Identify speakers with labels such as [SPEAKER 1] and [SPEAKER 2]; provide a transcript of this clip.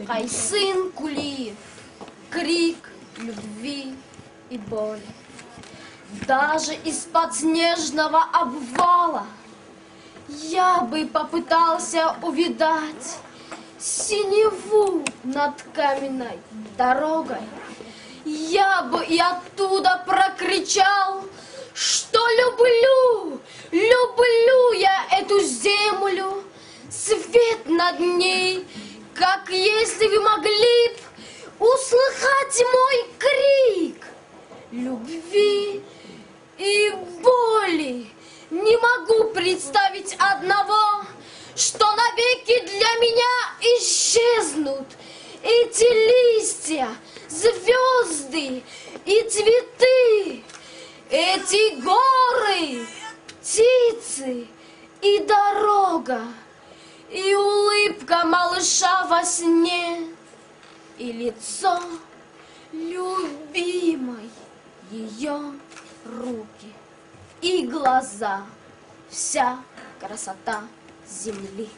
[SPEAKER 1] Хай сын Кулиев, крик любви и боли. Даже из-под снежного обвала я бы попытался увидать синеву над каменной дорогой. Я бы и оттуда прокричал, что люблю, люблю я эту землю, свет над ней, как если вы могли б услыхать мой крик любви и боли. Не могу представить одного, что навеки для меня исчезнут эти листья, звезды и цветы, эти горы, птицы и дорога, и улыбка малыша во сне, и лицо любимой, ее руки и глаза, вся красота земли.